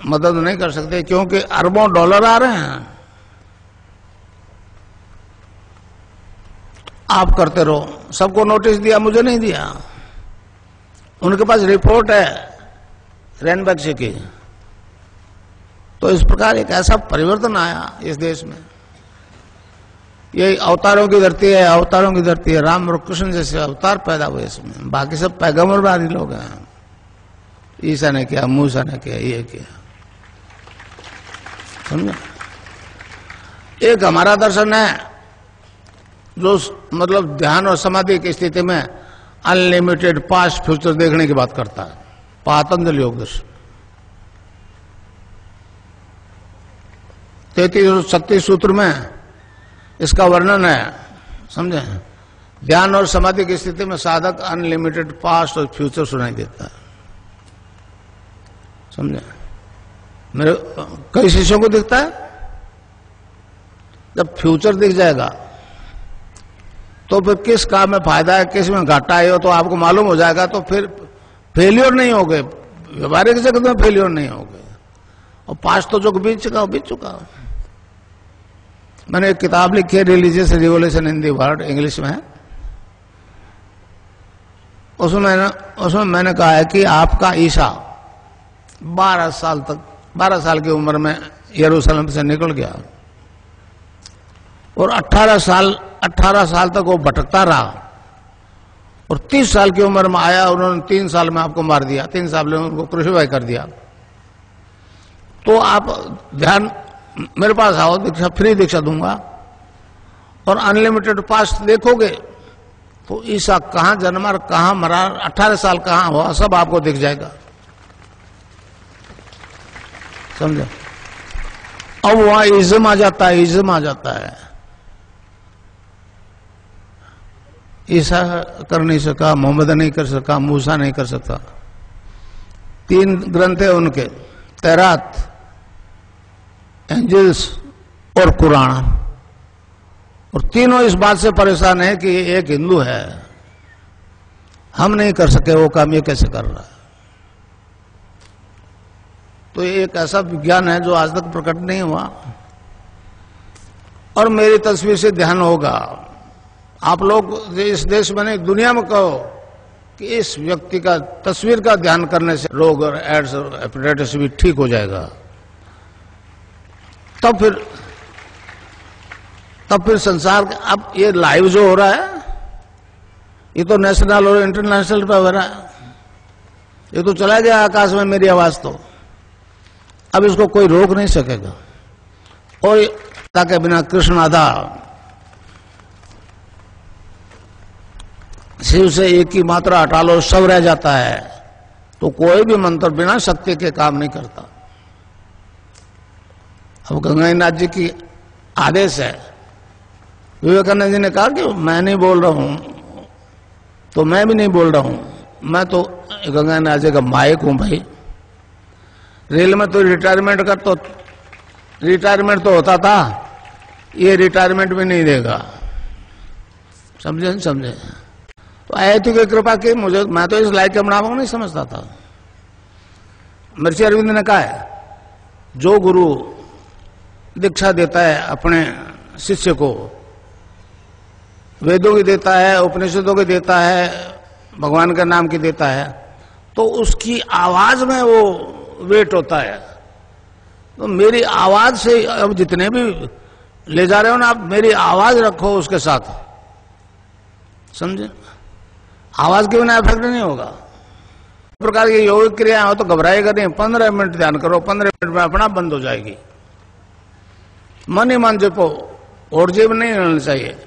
मदद नहीं कर सकते, क्योंकि अरबों डॉलर आ रहे हैं। आप करते रहो। सबको नोटिस दिया, मुझे नहीं दिया। उनके पास रिपोर्ट है रैनबैक्सी की। तो इस प्रकार एक ऐसा परिवर्तन आया इस देश में। ये अवतारों की धरती है, अवतारों की धरती है। राम और कृष्ण जैसे अवतार पैदा हुए इसमें। बाकी सब पैगंबरवादी लोग हैं। ईसा ने किया, मूसा ने किया, ये किया, समझे। एक हमारा दर्शन है जो मतलब ध्यान और समाधि की स्थिति में अनलिमिटेड पास्ट फ्यूचर देखने की बात करता है। पातंजल योग दर्शन 3336 सूत्र में इसका वर्णन है, समझे। ध्यान और समाधि की स्थिति में साधक अनलिमिटेड पास्ट और फ्यूचर सुनाई देता है, समझे। मेरे कई शिष्यों को दिखता है। जब फ्यूचर दिख जाएगा तो फिर किस काम में फायदा है, किस में घाटा है, तो आपको मालूम हो जाएगा। तो फिर फेलियर नहीं हो गए, व्यवहारिक जगत में फेलियर नहीं हो गए। और पास्ट तो जो बीत चुका, बीत चुका। मैंने एक किताब लिखी है, religious revolution in the world, English में है। उसमें मैंने कहा है कि आपका ईसा 12 साल की उम्र में यरूशलेम से निकल गया और 18 साल तक वो भटकता रहा और 30 साल की उम्र में आया। उन्होंने 3 साल में आपको मार दिया, 3 साल में उनको क्रूसिफाई कर दिया। तो आप ध्यान मेरे पास आओ, दीक्षा फ्री दीक्षा दूंगा और अनलिमिटेड पास्ट देखोगे तो ईसा कहां जन्मा, कहां मरा, 18 साल कहां हुआ, सब आपको दिख जाएगा, समझो। अब वहां इज्म आ जाता है, इज्म आ जाता है। ईसा कर नहीं सका, मोहम्मद नहीं कर सका, मूसा नहीं कर सकता। 3 ग्रंथ है उनके, तौरात, एंजल्स और कुरान। और तीनों इस बात से परेशान है कि ये एक हिंदू है, हम नहीं कर सके वो काम, ये कैसे कर रहा है। तो ये एक ऐसा विज्ञान है जो आज तक प्रकट नहीं हुआ। और मेरी तस्वीर से ध्यान होगा, आप लोग इस देश में नहीं दुनिया में कहो कि इस व्यक्ति का तस्वीर का ध्यान करने से रोग और एड्स और हेपेटाइटिस भी ठीक हो जाएगा। तब फिर संसार अब ये लाइव जो हो रहा है, ये तो नेशनल और इंटरनेशनल पे हो रहा है। ये तो चला गया आकाश में मेरी आवाज, तो अब इसको कोई रोक नहीं सकेगा। और के बिना कृष्ण आधा, शिव से एक की मात्रा हटा लो सब रह जाता है। तो कोई भी मंत्र बिना शक्ति के काम नहीं करता। अब गंगानाथ जी की आदेश है। विवेकानंद जी ने कहा कि मैं नहीं बोल रहा हूं, तो मैं भी नहीं बोल रहा हूं, मैं तो गंगानाथ जी का माइक हूं भाई। रेल में तो रिटायरमेंट तो होता था, ये रिटायरमेंट भी नहीं देगा, समझे नहीं समझे। तो आयतु की कृपा की मुझे, मैं तो इस लायक के नहीं समझता था। महर्षि अरविंद ने कहा है, जो गुरु दीक्षा देता है अपने शिष्य को, वेदों की देता है, उपनिषदों की देता है, भगवान का नाम की देता है, तो उसकी आवाज में वो वेट होता है। तो मेरी आवाज से अब जितने भी ले जा रहे हो ना आप, मेरी आवाज रखो उसके साथ, समझे। आवाज के बिना इफेक्ट नहीं होगा। इस प्रकार की योगिक क्रिया हो तो घबराएगा नहीं। 15 मिनट ध्यान करो, 15 मिनट में अपना बंद हो जाएगी। मन ही मन जपो, और जेब नहीं रहना चाहिए।